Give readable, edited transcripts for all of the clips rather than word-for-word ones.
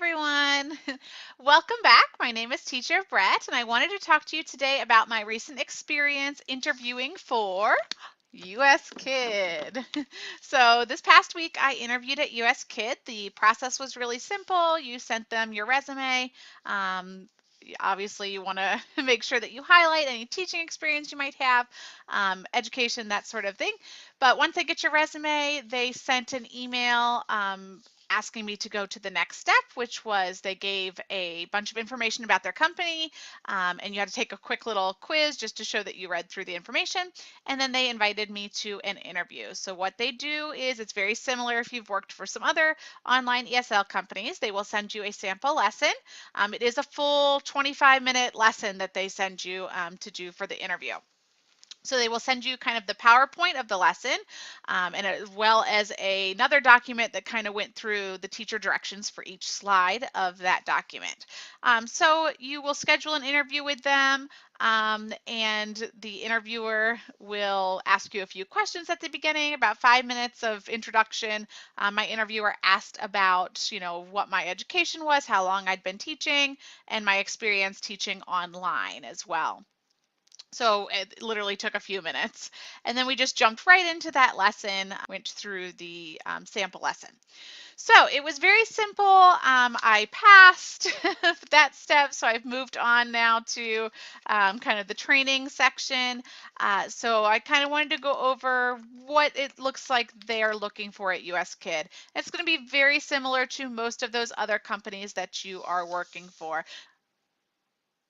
everyone. Welcome back. My name is Teacher Brett, and I wanted to talk to you today about my recent experience interviewing for USKID. So this past week, I interviewed at USKID. The process was really simple. You sent them your resume. Obviously, you want to make sure that you highlight any teaching experience you might have, education, that sort of thing. But once they get your resume, they sent an email asking me to go to the next step, which was they gave a bunch of information about their company, and you had to take a quick little quiz just to show that you read through the information, and then they invited me to an interview. So what they do is it's very similar if you've worked for some other online ESL companies. They will send you a sample lesson. It is a full 25-minute lesson that they send you to do for the interview. So they will send you kind of the PowerPoint of the lesson, and as well as another document that kind of went through the teacher directions for each slide of that document. So you will schedule an interview with them, and the interviewer will ask you a few questions at the beginning, about 5 minutes of introduction. My interviewer asked about, what my education was, how long I'd been teaching, and my experience teaching online as well. So it literally took a few minutes. And then we just jumped right into that lesson, went through the sample lesson. So it was very simple. I passed that step, so I've moved on now to kind of the training section. So I kind of wanted to go over what it looks like they're looking for at USKID. It's going to be very similar to most of those other companies that you are working for.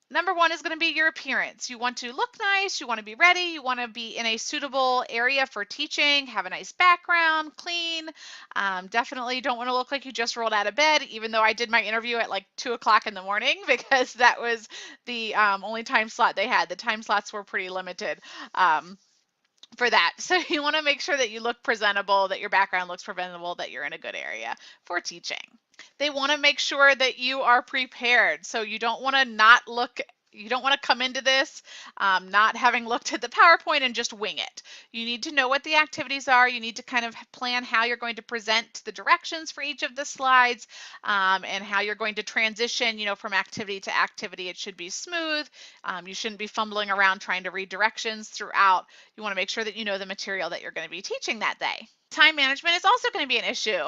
Number one is going to be your appearance. You want to look nice, you want to be ready, you want to be in a suitable area for teaching, have a nice background, clean. Definitely don't want to look like you just rolled out of bed, even though I did my interview at like 2 o'clock in the morning because that was the only time slot they had. The time slots were pretty limited. For that. So you want to make sure that you look presentable, that your background looks presentable, that you're in a good area for teaching. They want to make sure that you are prepared. So you don't want to come into this not having looked at the PowerPoint and just wing it. You need to know what the activities are. You need to kind of plan how you're going to present the directions for each of the slides, and how you're going to transition, from activity to activity. It should be smooth. You shouldn't be fumbling around trying to read directions throughout. You want to make sure that you know the material that you're going to be teaching that day. Time management is also going to be an issue.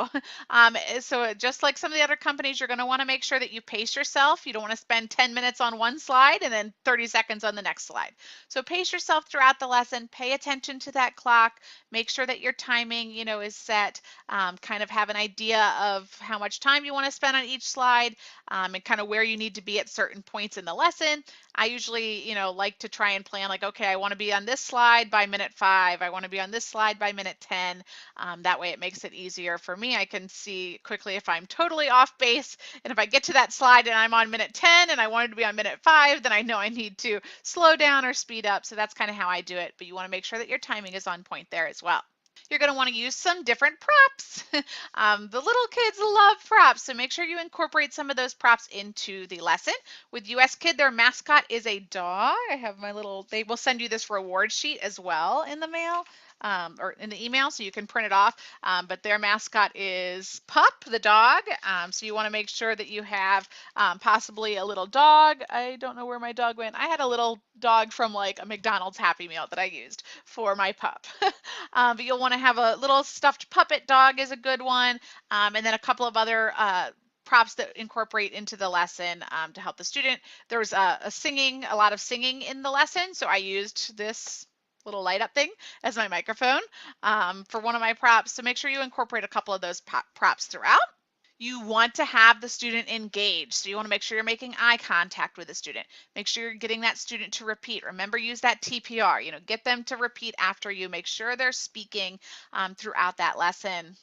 So just like some of the other companies, you're going to want to make sure that you pace yourself. You don't want to spend 10 minutes on one slide and then 30 seconds on the next slide. So pace yourself throughout the lesson. Pay attention to that clock. Make sure that your timing, is set. Kind of have an idea of how much time you want to spend on each slide, and kind of where you need to be at certain points in the lesson. I usually, like to try and plan like, okay, I want to be on this slide by minute 5. I want to be on this slide by minute 10. That way it makes it easier for me. I can see quickly if I'm totally off base, and if I get to that slide and I'm on minute 10 and I wanted to be on minute 5, then I know I need to slow down or speed up. So that's kind of how I do it, but you want to make sure that your timing is on point there as well. You're going to want to use some different props. The little kids love props, so make sure you incorporate some of those props into the lesson. With USKID, their mascot is a dog. They will send you this reward sheet as well in the mail. Or in the email, so you can print it off. But their mascot is Pup, the dog. So you want to make sure that you have possibly a little dog. I don't know where my dog went. I had a little dog from like a McDonald's Happy Meal that I used for my pup. But you'll want to have a little stuffed puppet dog is a good one. And then a couple of other props that incorporate into the lesson to help the student. There's a lot of singing in the lesson. So I used this little light up thing as my microphone for one of my props. So make sure you incorporate a couple of those props throughout. You want to have the student engaged. So you want to make sure you're making eye contact with the student. Make sure you're getting that student to repeat. Remember, use that TPR. Get them to repeat after you. Make sure they're speaking throughout that lesson.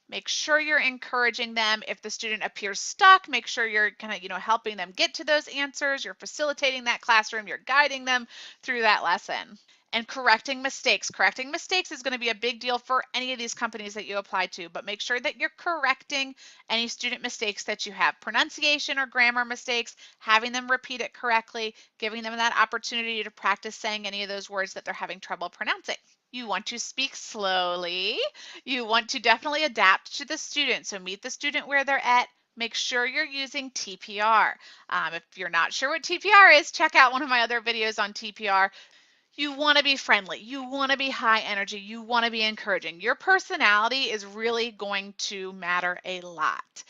Make sure you're encouraging them. If the student appears stuck, make sure you're kind of, helping them get to those answers. You're facilitating that classroom. You're guiding them through that lesson. And correcting mistakes. Correcting mistakes is going to be a big deal for any of these companies that you apply to, but make sure that you're correcting any student mistakes that you have. Pronunciation or grammar mistakes, having them repeat it correctly, giving them that opportunity to practice saying any of those words that they're having trouble pronouncing. You want to speak slowly. You want to definitely adapt to the student. So meet the student where they're at. make sure you're using TPR. If you're not sure what TPR is, check out one of my other videos on TPR. You want to be friendly. You want to be high energy. You want to be encouraging. Your personality is really going to matter a lot.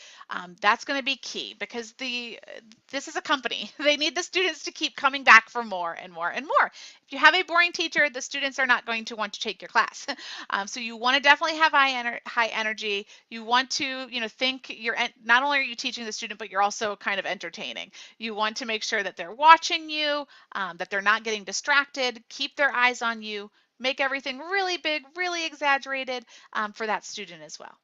That's going to be key because this is a company. They need the students to keep coming back for more and more and more. If you have a boring teacher, the students are not going to want to take your class. So you want to definitely have high energy. You want to, think you're not only are you teaching the student, but you're also kind of entertaining. You want to make sure that they're watching you, that they're not getting distracted, keep their eyes on you, make everything really big, really exaggerated for that student as well.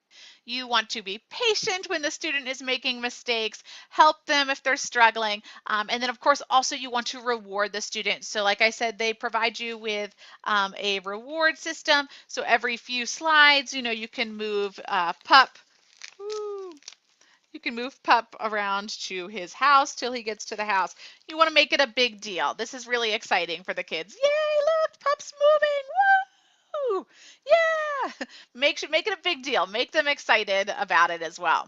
You want to be patient when the student is making mistakes, help them if they're struggling, and then of course also you want to reward the student. So like I said, they provide you with a reward system. So every few slides, you can move Pup. Woo, you can move Pup around to his house till he gets to the house. You want to make it a big deal. This is really exciting for the kids. Yay, look, Pup's moving. Woo! Yeah! Make it a big deal. Make them excited about it as well.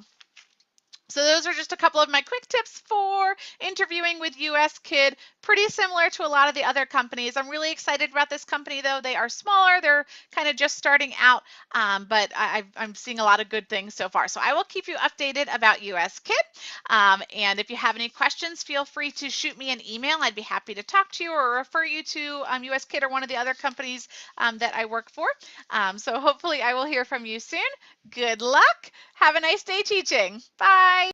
So those are just a couple of my quick tips for interviewing with USKID. Pretty similar to a lot of the other companies. I'm really excited about this company though. They are smaller. They're kind of just starting out, but I'm seeing a lot of good things so far. So I will keep you updated about USKID. And if you have any questions, feel free to shoot me an email. I'd be happy to talk to you or refer you to USKID or one of the other companies that I work for. So hopefully I will hear from you soon. Good luck. Have a nice day teaching. Bye.